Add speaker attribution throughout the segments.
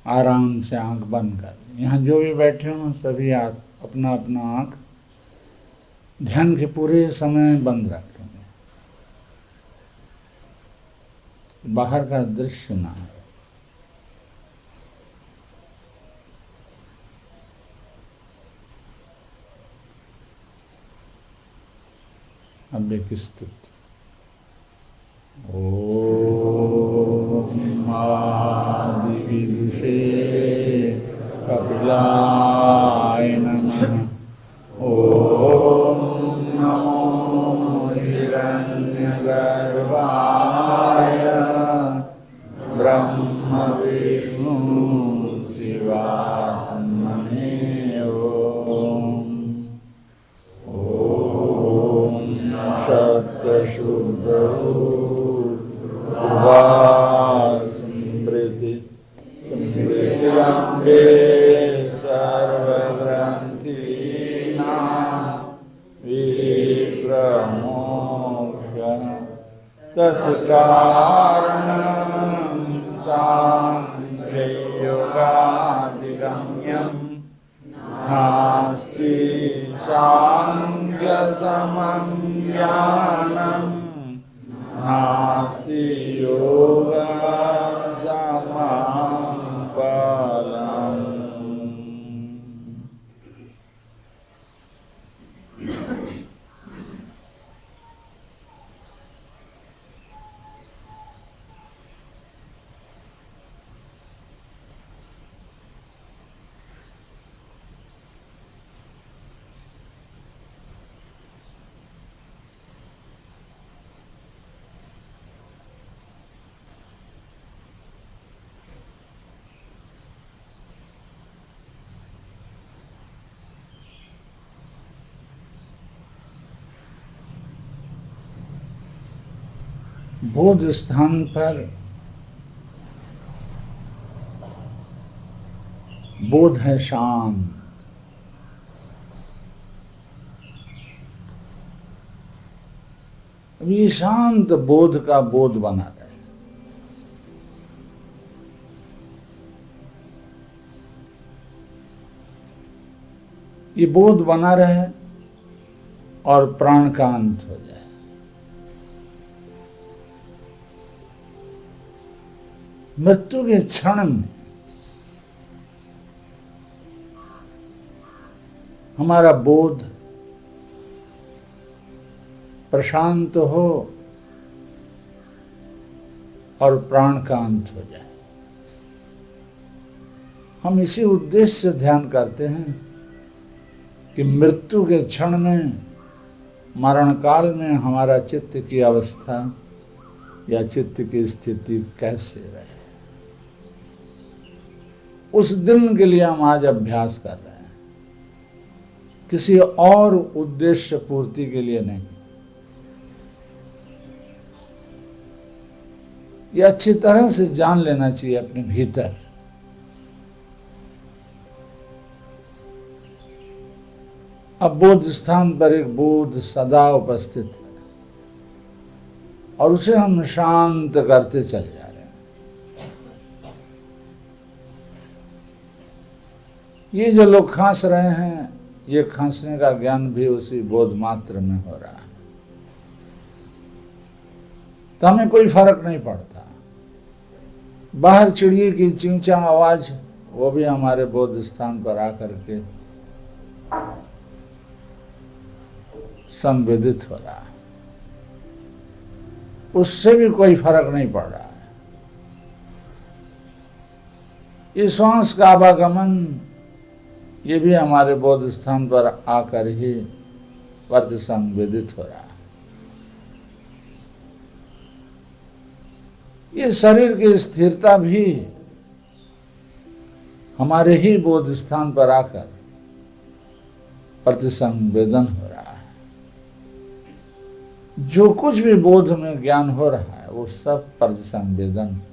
Speaker 1: आराम से आंख बंद कर। यहाँ जो भी बैठे हों सभी अपना अपना आंख ध्यान के पूरे समय बंद रखेंगे, बाहर का दृश्य ना हो। अब एक स्तुति। ओम आदिविदुषे कपिलाय नमः। ओम नमो हिरण्यगर्भाय ब्रह्म विष्णु शिवात्मने। ओम सत्तशुद्धरूपा स्मृति स्मृतिरम्बे सर्वग्रन्थीनां विप्रमोक्षण तत्कारणं सांख्ययोगाधिगम्यं नास्ति सांख्यसमं ज्ञानं नास्ति योगसमं फलम्। बोध स्थान पर बोध है शांत। अब ये शांत बोध का बोध बना रहे। ये बोध बना रहे और प्राण का अंत हो जाए। मृत्यु के क्षण में हमारा बोध प्रशांत हो और प्राण का अंत हो जाए। हम इसी उद्देश्य से ध्यान करते हैं कि मृत्यु के क्षण में, मरण काल में हमारा चित्त की अवस्था या चित्त की स्थिति कैसे रहे। उस दिन के लिए हम आज अभ्यास कर रहे हैं, किसी और उद्देश्य पूर्ति के लिए नहीं। ये अच्छी तरह से जान लेना चाहिए अपने भीतर। अब बोध स्थान पर एक बोध सदा उपस्थित है और उसे हम शांत करते चले जा रहे हैं। ये जो लोग खांस रहे हैं, ये खांसने का ज्ञान भी उसी बोध मात्र में हो रहा है, तो हमें कोई फर्क नहीं पड़ता। बाहर चिड़िए की चिंचा आवाज, वो भी हमारे बोध स्थान पर आकर के संवेदित हो रहा है, उससे भी कोई फर्क नहीं पड़ रहा है। ये श्वास का आवागमन, ये भी हमारे बोध स्थान पर आकर ही वर्त संवेदित हो रहा है। ये शरीर की स्थिरता भी हमारे ही बोध स्थान पर आकर प्रतिसंवेदन हो रहा है। जो कुछ भी बोध में ज्ञान हो रहा है वो सब प्रतिसंवेदन है,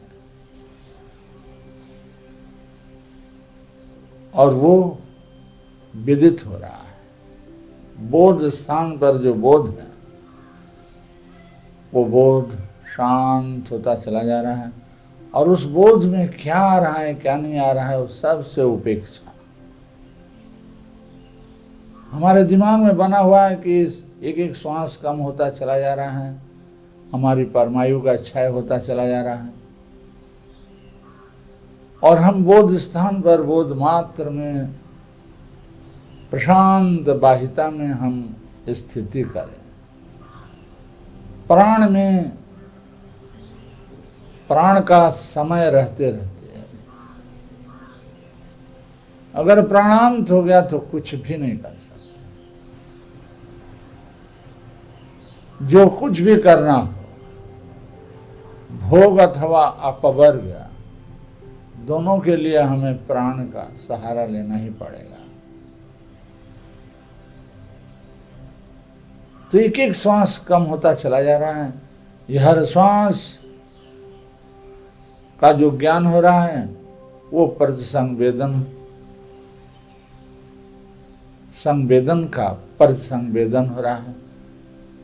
Speaker 1: और वो विदित हो रहा है। बोध स्थान पर जो बोध है वो बोध शांत होता चला जा रहा है और उस बोध में क्या आ रहा है क्या नहीं आ रहा है उस सब से उपेक्षा। हमारे दिमाग में बना हुआ है कि एक एक श्वास कम होता चला जा रहा है, हमारी परमायु का क्षय होता चला जा रहा है, और हम बोध स्थान पर बोध मात्र में प्रशांत बाहिता में हम स्थिति करें। प्राण में प्राण का समय रहते रहते अगर प्राणांत हो गया तो कुछ भी नहीं कर सकते। जो कुछ भी करना हो, भोग अथवा अपवर्ग, दोनों के लिए हमें प्राण का सहारा लेना ही पड़ेगा। तो एक एक श्वास कम होता चला जा रहा है। यह हर श्वास का जो ज्ञान हो रहा है वो संवेदन का परिसंवेदन हो रहा है।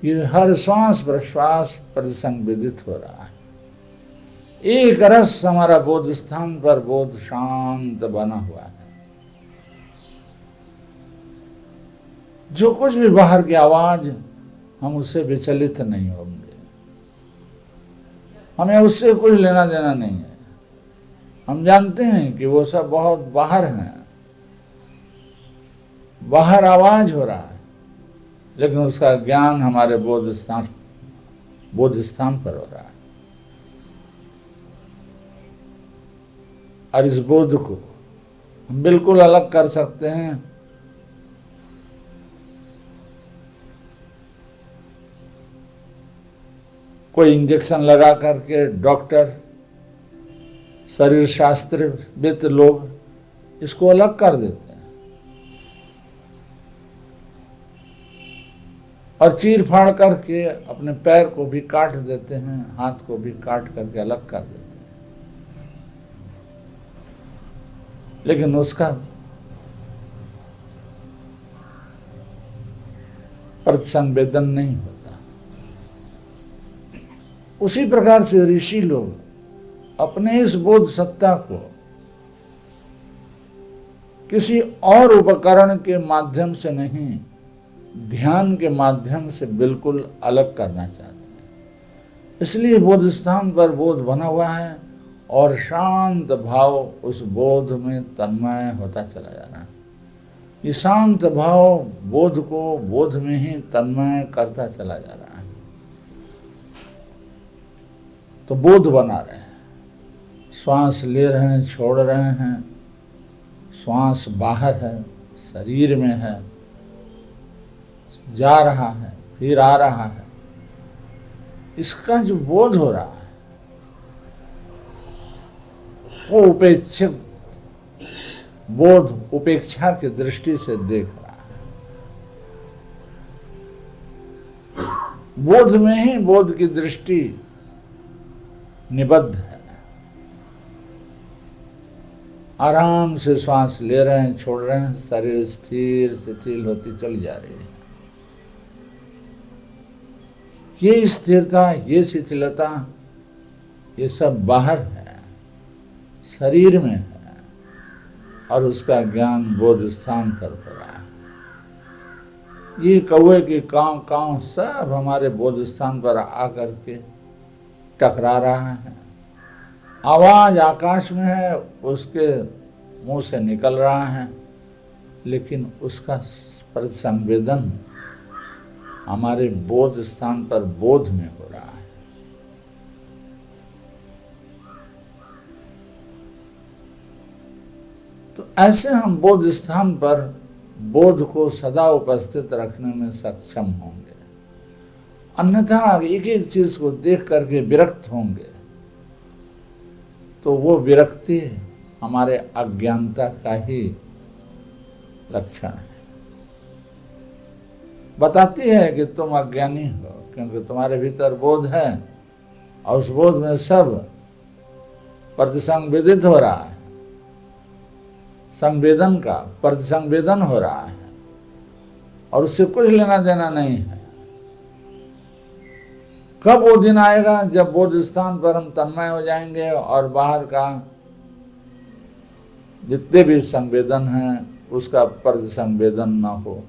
Speaker 1: ये हर श्वास प्रश्वास परिसंवेदित हो रहा है। एक रस हमारा बोध स्थान पर बोध शांत बना हुआ है। जो कुछ भी बाहर की आवाज, हम उससे विचलित नहीं होंगे। हमें उससे कोई लेना देना नहीं है। हम जानते हैं कि वो सब बहुत बाहर हैं, बाहर आवाज हो रहा है, लेकिन उसका ज्ञान हमारे बोध स्थान पर हो रहा है। और इस बोध को हम बिल्कुल अलग कर सकते हैं। कोई इंजेक्शन लगा करके डॉक्टर, शरीर शास्त्रविद लोग इसको अलग कर देते हैं और चीर फाड़ करके अपने पैर को भी काट देते हैं, हाथ को भी काट करके अलग कर देते हैं। लेकिन उसका प्रतिसंवेदन नहीं होता। उसी प्रकार से ऋषि लोग अपने इस बोध सत्ता को किसी और उपकरण के माध्यम से नहीं, ध्यान के माध्यम से बिल्कुल अलग करना चाहते हैं। इसलिए बोध स्थान पर बोध बना हुआ है और शांत भाव उस बोध में तन्मय होता चला जा रहा है। ये शांत भाव बोध को बोध में ही तन्मय करता चला जा रहा है। तो बोध बना रहे हैं, श्वास ले रहे हैं, छोड़ रहे हैं, श्वास बाहर है, शरीर में है, जा रहा है, फिर आ रहा है। इसका जो बोध हो रहा है वो उपेक्षित बोध, उपेक्षा की दृष्टि से देख रहा है। बोध में ही बोध की दृष्टि निबद्ध है। आराम से श्वास ले रहे हैं, छोड़ रहे हैं, शरीर स्थिर शिथिल होती चली जा रही है। ये स्थिरता, ये शिथिलता, ये सब बाहर है, शरीर में है, और उसका ज्ञान बोध स्थान पर हो रहा है। ये कौवे के कांव कांव सब हमारे बोध स्थान पर आकर के टकरा रहा है। आवाज आकाश में है, उसके मुंह से निकल रहा है, लेकिन उसका प्रतिसंवेदन हमारे बोध स्थान पर बोध में हो रहा है। तो ऐसे हम बोध स्थान पर बोध को सदा उपस्थित रखने में सक्षम होंगे। अन्यथा एक एक चीज को देख करके विरक्त होंगे तो वो विरक्ति हमारे अज्ञानता का ही लक्षण है। बताती है कि तुम अज्ञानी हो, क्योंकि तुम्हारे भीतर बोध है और उस बोध में सब प्रतिसंवेदित हो रहा है, संवेदन का प्रतिसंवेदन हो रहा है, और उससे कुछ लेना देना नहीं है। कब वो दिन आएगा जब बोध स्थान पर हम तन्मय हो जाएंगे और बाहर का जितने भी संवेदन हैं उसका पर संवेदन न हो,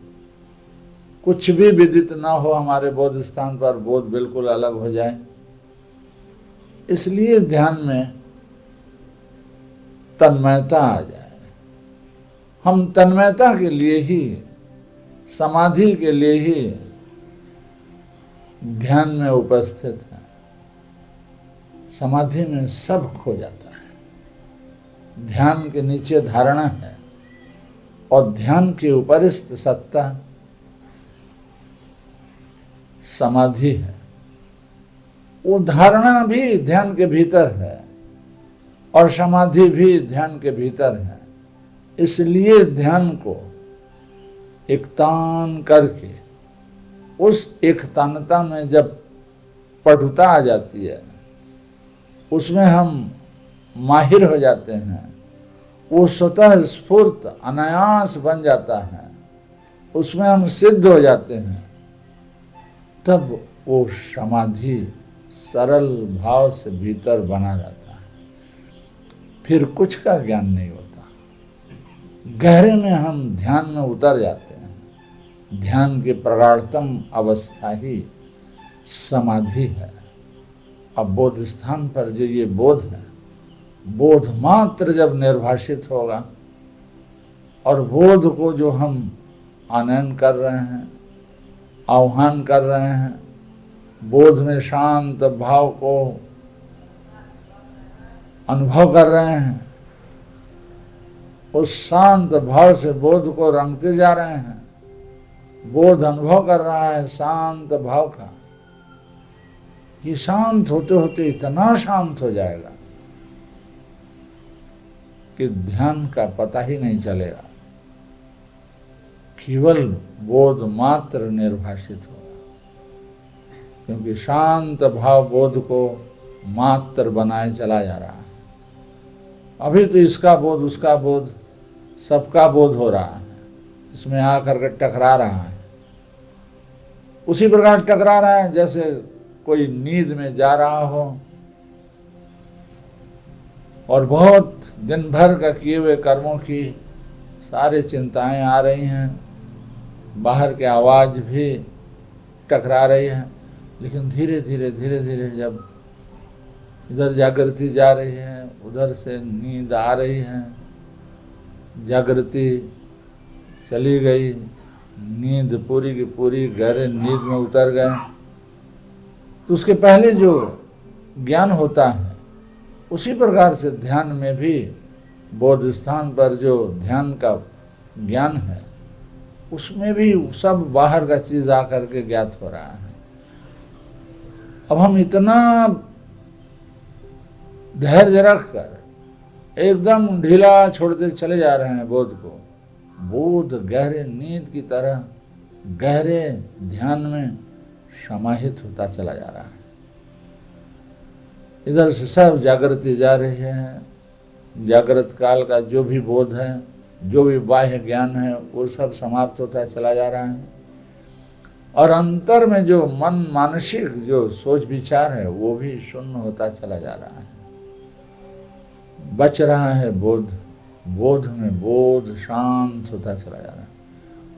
Speaker 1: कुछ भी विदित न हो हमारे बोध स्थान पर, बोध बिल्कुल अलग हो जाए। इसलिए ध्यान में तन्मयता आ जाए। हम तन्मयता के लिए ही, समाधि के लिए ही ध्यान में उपस्थित हैं। समाधि में सब खो जाता है। ध्यान के नीचे धारणा है और ध्यान के उपरिस्थ सत्ता समाधि है। वो धारणा भी ध्यान के भीतर है और समाधि भी ध्यान के भीतर है। इसलिए ध्यान को एकतान करके, उस एकतानता में जब पटुता आ जाती है, उसमें हम माहिर हो जाते हैं, वो स्वतः स्फूर्त अनायास बन जाता है, उसमें हम सिद्ध हो जाते हैं, तब वो समाधि सरल भाव से भीतर बना रहता है। फिर कुछ का ज्ञान नहीं होता। गहरे में हम ध्यान में उतर जाते हैं। ध्यान की प्रगाढ़तम अवस्था ही समाधि है। अब बोध स्थान पर जो ये बोध है, बोध मात्र जब निर्भाषित होगा और बोध को जो हम आनयन कर रहे हैं, आह्वान कर रहे हैं, बोध में शांत भाव को अनुभव कर रहे हैं, उस शांत भाव से बोध को रंगते जा रहे हैं। बोध अनुभव कर रहा है शांत भाव का। ये शांत होते होते इतना शांत हो जाएगा कि ध्यान का पता ही नहीं चलेगा। केवल बोध मात्र निर्भाषित होगा, क्योंकि शांत भाव बोध को मात्र बनाए चला जा रहा है। अभी तो इसका बोध, उसका बोध, सबका बोध हो रहा है, इसमें आकर के टकरा रहा है। उसी प्रकार टकरा रहा है जैसे कोई नींद में जा रहा हो और बहुत दिन भर का किए हुए कर्मों की सारी चिंताएं आ रही हैं, बाहर के आवाज़ भी टकरा रही है, लेकिन धीरे धीरे जब इधर जागृति जा रही है, उधर से नींद आ रही है, जागृति चली गई, नींद पूरी की पूरी गहरे नींद में उतर गए, तो उसके पहले जो ज्ञान होता है, उसी प्रकार से ध्यान में भी बोध स्थान पर जो ध्यान का ज्ञान है, उसमें भी सब बाहर का चीज आकर के ज्ञात हो रहा है। अब हम इतना धैर्य रखकर एकदम ढीला छोड़ते चले जा रहे हैं बोध को। बोध गहरे नींद की तरह गहरे ध्यान में समाहित होता चला जा रहा है। इधर से सब जागृति जा रही है, जागृत काल का जो भी बोध है, जो भी बाह्य ज्ञान है, वो सब समाप्त होता चला जा रहा है। और अंतर में जो मन मानसिक जो सोच विचार है, वो भी शून्य होता चला जा रहा है। बच रहा है बोध, बोध में बोध शांत होता चला जा रहा है।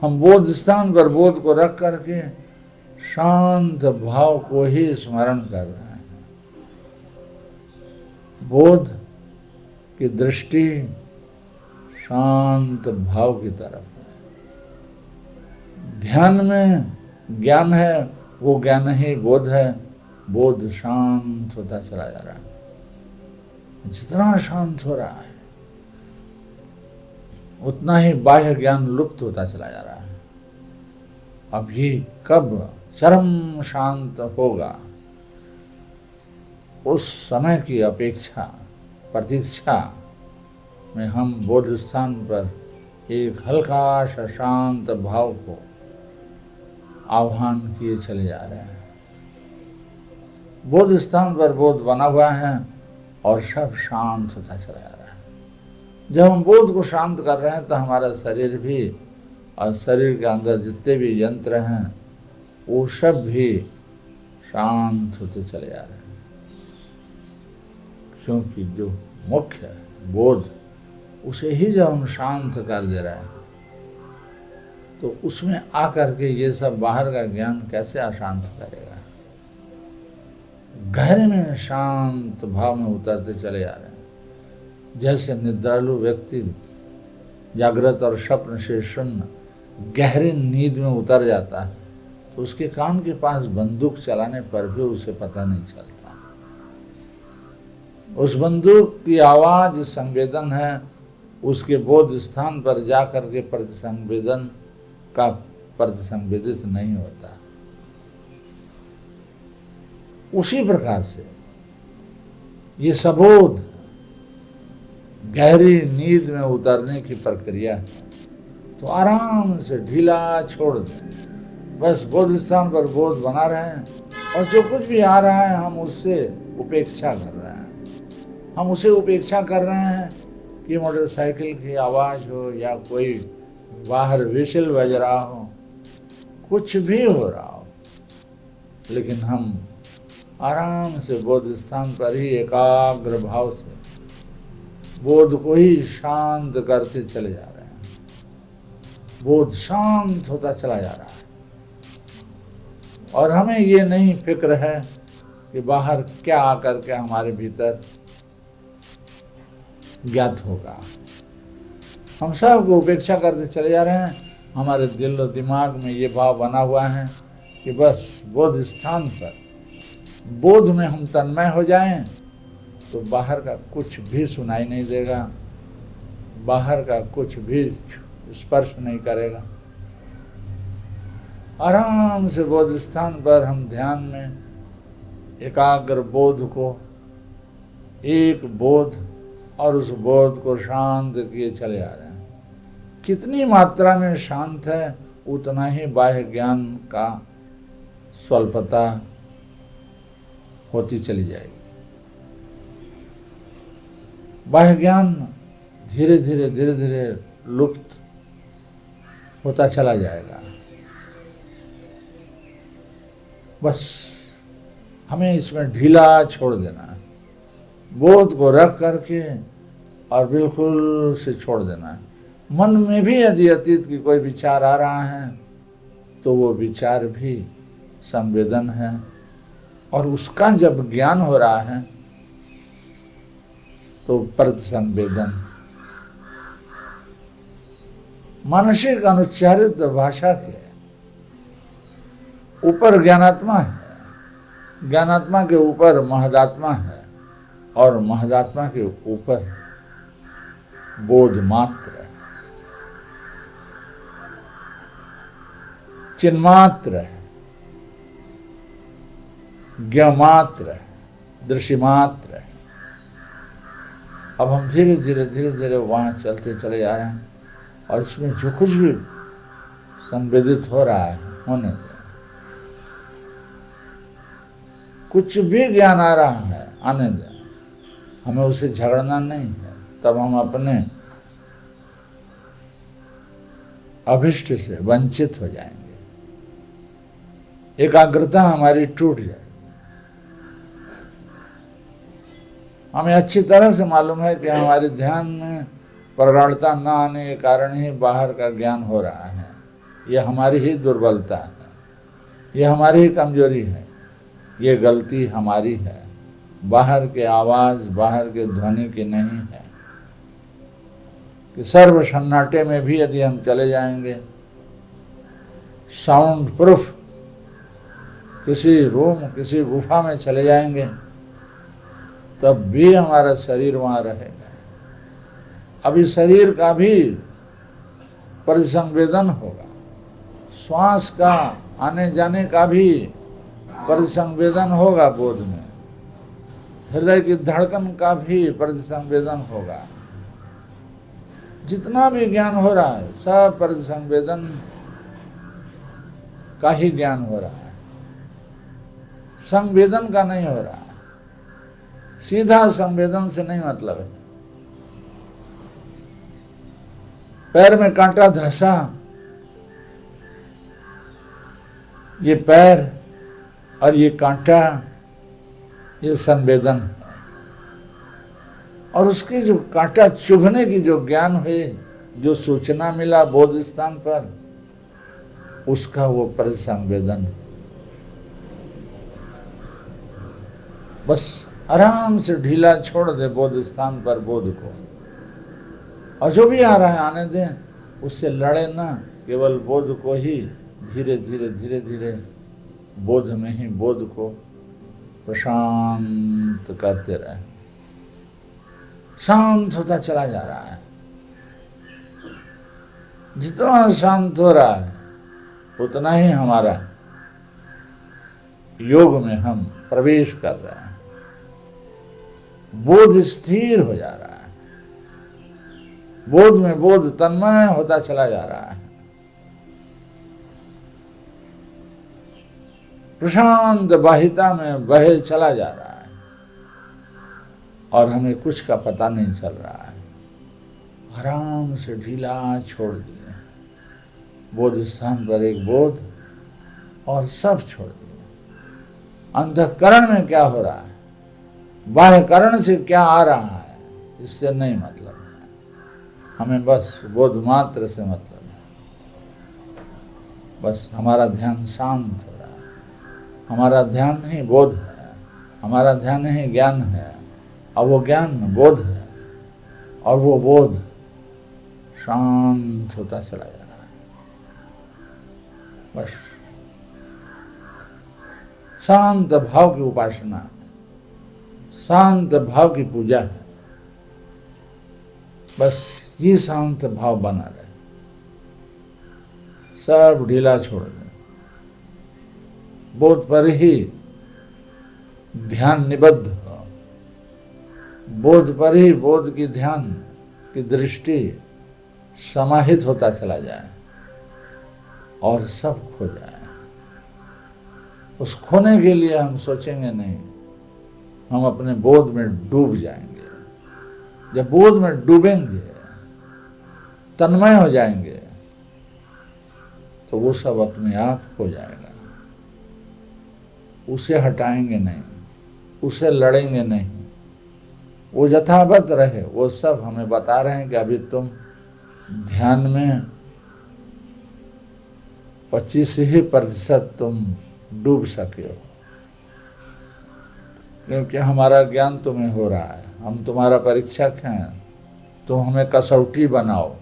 Speaker 1: हम बोध स्थान पर बोध को रख करके शांत भाव को ही स्मरण कर रहे हैं। बोध की दृष्टि शांत भाव की तरफ है। ध्यान में ज्ञान है, वो ज्ञान ही बोध है। बोध शांत होता चला जा रहा है। जितना शांत हो रहा है, उतना ही बाह्य ज्ञान लुप्त होता चला जा रहा है। अब ये कब चरम शांत होगा, उस समय की अपेक्षा प्रतीक्षा में हम बोध स्थान पर एक हल्का सा शांत भाव को आह्वान किए चले जा रहे हैं। बोध स्थान पर बोध बना हुआ है और सब शांत होता चला जा रहा है। जब हम बोध को शांत कर रहे हैं तो हमारा शरीर भी और शरीर के अंदर जितने भी यंत्र हैं, वो सब भी शांत होते चले जा रहे हैं, क्योंकि जो मुख्य है बोध, उसे ही जब हम शांत कर दे रहे हैं तो उसमें आकर के ये सब बाहर का ज्ञान कैसे अशांत करेगा। गहरे में शांत भाव में उतरते चले जा रहे हैं। जैसे निद्रालु व्यक्ति जागृत और स्वप्न से शून्य गहरे नींद में उतर जाता है तो उसके कान के पास बंदूक चलाने पर भी उसे पता नहीं चलता। उस बंदूक की आवाज संवेदन है, उसके बोध स्थान पर जाकर के प्रतिसंवेदन का प्रतिसंवेदित नहीं होता। उसी प्रकार से ये सबोध गहरी नींद में उतरने की प्रक्रिया है। तो आराम से ढीला छोड़ दें, बस बोध स्थान पर बोध बना रहे हैं और जो कुछ भी आ रहा है हम उससे उपेक्षा कर रहे हैं। हम उसे उपेक्षा कर रहे हैं कि मोटरसाइकिल की आवाज़ हो या कोई बाहर विशल बज रहा हो, कुछ भी हो रहा हो, लेकिन हम आराम से बोध स्थान पर ही एकाग्र भाव से बोध को ही शांत करते चले जा रहे हैं। बोध शांत होता चला जा रहा है और हमें ये नहीं फिक्र है कि बाहर क्या आकर के हमारे भीतर ज्ञात होगा। हम सब को उपेक्षा करते चले जा रहे हैं। हमारे दिल और दिमाग में ये भाव बना हुआ है कि बस बोध स्थान पर बोध में हम तन्मय हो जाएं तो बाहर का कुछ भी सुनाई नहीं देगा, बाहर का कुछ भी स्पर्श नहीं करेगा। आराम से बोध स्थान पर हम ध्यान में एकाग्र बोध को, एक बोध और उस बोध को शांत किए चले आ रहे हैं। कितनी मात्रा में शांत है उतना ही बाह्य ज्ञान का स्वल्पता होती चली जाएगी। बाह्य ज्ञान धीरे धीरे धीरे धीरे लुप्त होता चला जाएगा। बस हमें इसमें ढीला छोड़ देना है, बोध को रख करके और बिल्कुल से छोड़ देना है। मन में भी यदि अतीत की कोई विचार आ रहा है तो वो विचार भी संवेदन है और उसका जब ज्ञान हो रहा है तो प्रतिसंवेदन। मानसिक अनुच्चारित भाषा के ऊपर ज्ञानात्मा है, ज्ञानात्मा के ऊपर महदात्मा है और महदात्मा के ऊपर बोध मात्र है, चिन्मात्र है, ज्ञमात्र है, दृश्यमात्र है। अब हम धीरे धीरे धीरे धीरे वहाँ चलते चले जा रहे हैं और इसमें जो कुछ भी संवेदित हो रहा है होने दें। कुछ भी ज्ञान आ रहा है आने दें, हमें उसे झगड़ना नहीं है। तब हम अपने अभिष्ट से वंचित हो जाएंगे, एकाग्रता हमारी टूट जाएगी। हमें अच्छी तरह से मालूम है कि हमारे ध्यान में प्रगाढ़ता न आने के कारण ही बाहर का ज्ञान हो रहा है। यह हमारी ही दुर्बलता है, यह हमारी ही कमजोरी है, ये गलती हमारी है। बाहर के आवाज़, बाहर के ध्वनि की नहीं है कि सर्व सन्नाटे में भी यदि हम चले जाएंगे, साउंड प्रूफ किसी रूम, किसी गुफा में चले जाएंगे, तब भी हमारा शरीर वहाँ रहेगा। अभी शरीर का भी परिसंवेदन होगा, श्वास का आने जाने का भी परिसंवेदन होगा बोध में, हृदय की धड़कन का भी परिसंवेदन होगा। जितना भी ज्ञान हो रहा है सब परिसंवेदन का ही ज्ञान हो रहा है, संवेदन का नहीं हो रहा है। सीधा संवेदन से नहीं मतलब है। पैर में कांटा धंसा, ये पैर और ये कांटा, ये संवेदन है। और उसकी जो कांटा चुभने की जो ज्ञान हुई, जो सूचना मिला बोध स्थान पर, उसका वो परिसंवेदन। बस आराम से ढीला छोड़ दे बोध स्थान पर बोध को, और जो भी आ रहा है आने दें, उससे लड़े ना, केवल बोध को ही धीरे धीरे धीरे धीरे बोध में ही बोध को प्रशांत करते रहे। शांत होता चला जा रहा है। जितना शांत हो रहा है उतना ही हमारा योग में हम प्रवेश कर रहे हैं। बोध स्थिर हो जा रहा है, बोध में बोध तन्मय होता चला जा रहा है, प्रशांत बाहिता में बहे चला जा रहा है, और हमें कुछ का पता नहीं चल रहा है। आराम से ढीला छोड़ दिए बोध स्थान पर एक बोध, और सब छोड़ दिए। अंतःकरण में क्या हो रहा है, बाह्यकरण से क्या आ रहा है, इससे नहीं मतलब है। हमें बस बोध मात्र से मतलब है। बस हमारा ध्यान शांत हो रहा है। हमारा ध्यान नहीं बोध है, हमारा ध्यान नहीं ज्ञान है, और वो ज्ञान बोध है, और वो बोध शांत होता चला जा रहा है। बस शांत भाव की उपासना, शांत भाव की पूजा है। बस ये शांत भाव बना रहे, सब ढीला छोड़ दें, बोध पर ही ध्यान निबद्ध हो, बोध पर ही बोध की ध्यान की दृष्टि समाहित होता चला जाए, और सब खो जाए। उस खोने के लिए हम सोचेंगे नहीं, हम अपने बोध में डूब जाएंगे। जब बोध में डूबेंगे, तन्मय हो जाएंगे, तो वो सब अपने आप हो जाएगा। उसे हटाएंगे नहीं, उसे लड़ेंगे नहीं, वो यथावत रहे। वो सब हमें बता रहे हैं कि अभी तुम ध्यान में 25% तुम डूब सके हो, क्योंकि हमारा ज्ञान तुम्हें हो रहा है। हम तुम्हारा परीक्षक हैं, तुम हमें कसौटी बनाओ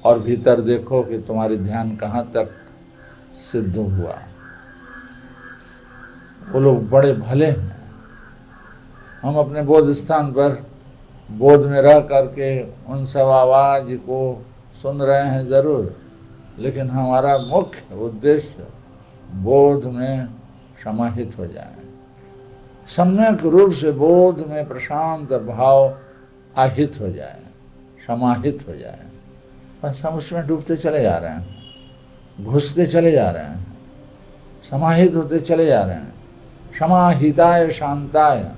Speaker 1: और भीतर देखो कि तुम्हारी ध्यान कहाँ तक सिद्ध हुआ। वो लोग बड़े भले हैं। हम अपने बोध स्थान पर बोध में रह करके उन सब आवाज को सुन रहे हैं जरूर, लेकिन हमारा मुख्य उद्देश्य बोध में समाहित हो जाए, सम्यक रूप से बोध में प्रशांत भाव आहित हो जाए, समाहित हो जाए। बस हम उसमें डूबते चले जा रहे हैं, घुसते चले जा रहे हैं, समाहित होते चले जा रहे हैं। समाहिताय शांताय,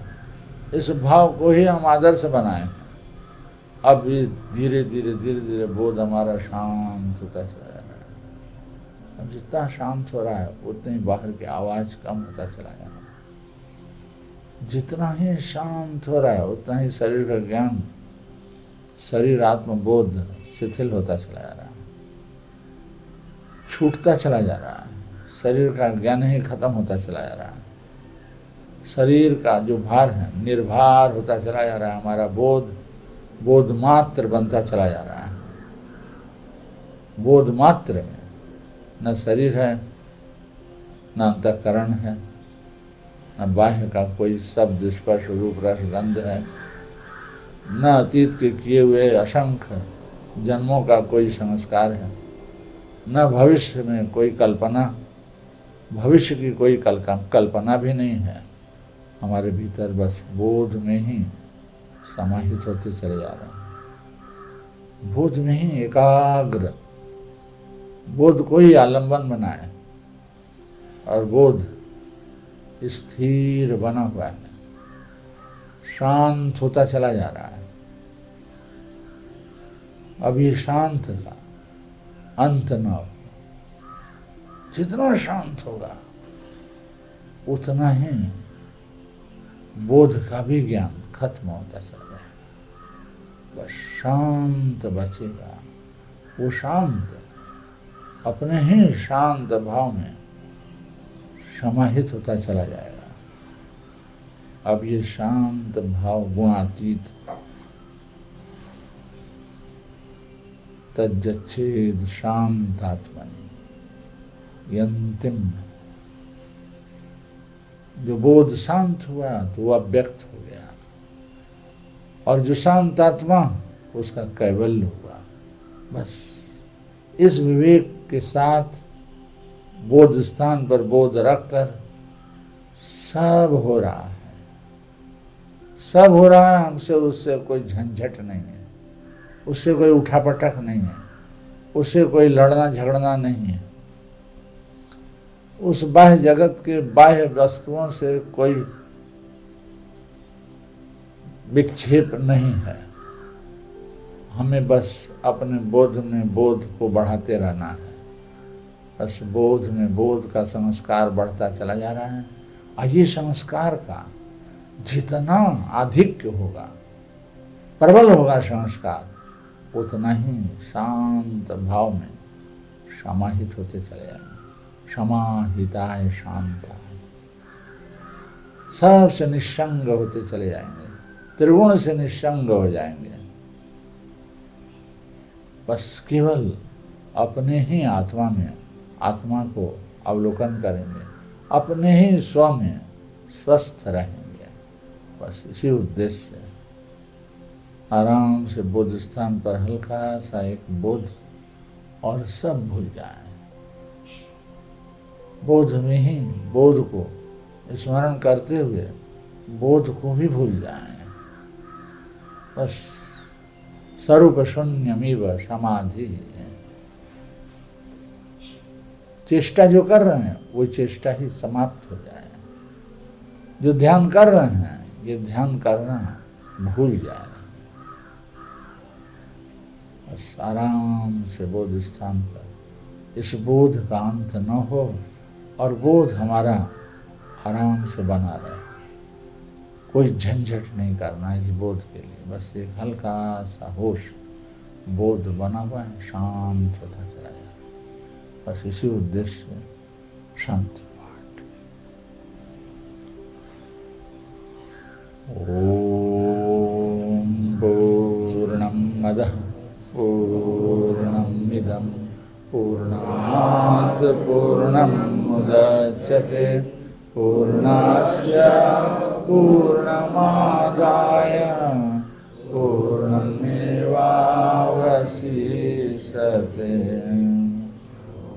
Speaker 1: इस भाव को ही हम आदर्श बनाए। अब ये धीरे धीरे धीरे धीरे बोध हमारा शांत होता चला जा रहा है। अब जितना शांत हो रहा है उतनी ही बाहर की आवाज कम होता चला जा रहा है। जितना ही शांत हो रहा है उतना ही शरीर का ज्ञान, शरीर आत्मबोध शिथिल होता चला जा रहा है, छूटता चला जा रहा है। शरीर का ज्ञान ही खत्म होता चला जा रहा है। शरीर का जो भार है निर्भार होता चला जा रहा है। हमारा बोध बोध मात्र बनता चला जा रहा है। बोध मात्र में न शरीर है, न अंतःकरण है, न बाह्य का कोई शब्द स्पर्श रूप रस गंध है, न अतीत के किए हुए असंख्य जन्मों का कोई संस्कार है, न भविष्य में कोई कल्पना, भविष्य की कोई कल्पना भी नहीं है। हमारे भीतर बस बोध में ही समाहित होते चले जा रहे हैं। बोध में ही एकाग्र, बोध को ही आलंबन बनाए, और बोध स्थिर बना हुआ है, शांत होता चला जा रहा है। अब ये शांत का अंत न हो। जितना शांत होगा उतना ही बोध का भी ज्ञान खत्म होता चला जाएगा। बस शांत बचेगा, वो शांत अपने ही शांत भाव में समाहित होता चला जाएगा। अब ये शांत भाव गुणातीत तज्जच्छेद शांतात्मनि, ये अंतिम जो बोध शांत हुआ तो वह व्यक्त हो गया, और जो शांत आत्मा उसका कैवल्य हुआ। बस इस विवेक के साथ बोध स्थान पर बोध रखकर सब हो रहा है, सब हो रहा है। हमसे उससे कोई झंझट नहीं है, उससे कोई उठापटक नहीं है, उससे कोई लड़ना झगड़ना नहीं है, उस बाह्य जगत के बाह्य वस्तुओं से कोई विक्षेप नहीं है। हमें बस अपने बोध में बोध को बढ़ाते रहना है। बस बोध में बोध का संस्कार बढ़ता चला जा रहा है, और ये संस्कार का जितना आधिक्य होगा, प्रबल होगा संस्कार, उतना ही शांत भाव में समाहित होते चले जाएंगे। समाहिताय शांता, सबसे निस्संग होते चले जाएंगे, त्रिगुण से निस्संग हो जाएंगे। बस केवल अपने ही आत्मा में आत्मा को अवलोकन करेंगे, अपने ही स्व में स्वस्थ रहेंगे। बस इसी उद्देश्य से आराम से बोध स्थान पर हल्का सा एक बोध, और सब भूल जाएं। बोध में ही बोध को स्मरण करते हुए बोध को भी भूल जाएं। बस स्वरूप शून्यमेव समाधि। चेष्टा जो कर रहे हैं वो चेष्टा ही समाप्त हो जाए। जो ध्यान कर रहे हैं ये ध्यान करना भूल जाए। बस आराम से बोध स्थान पर इस बोध का अंत न हो, और बोध हमारा आराम से बना रहे। कोई झंझट नहीं करना इस बोध के लिए। बस एक हल्का सा होश बोध बना हुआ है, शांत होता चला जाए। बस इसी उद्देश्य से शांति पाठ। ओम पूर्णमदः पूर्णमिदं पूर्णात् पूर्णमुदच्यते पूर्णस्य पूर्णमादाय पूर्णमेवावशिष्यते।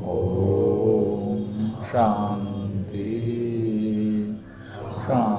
Speaker 1: ओम शांति शांति।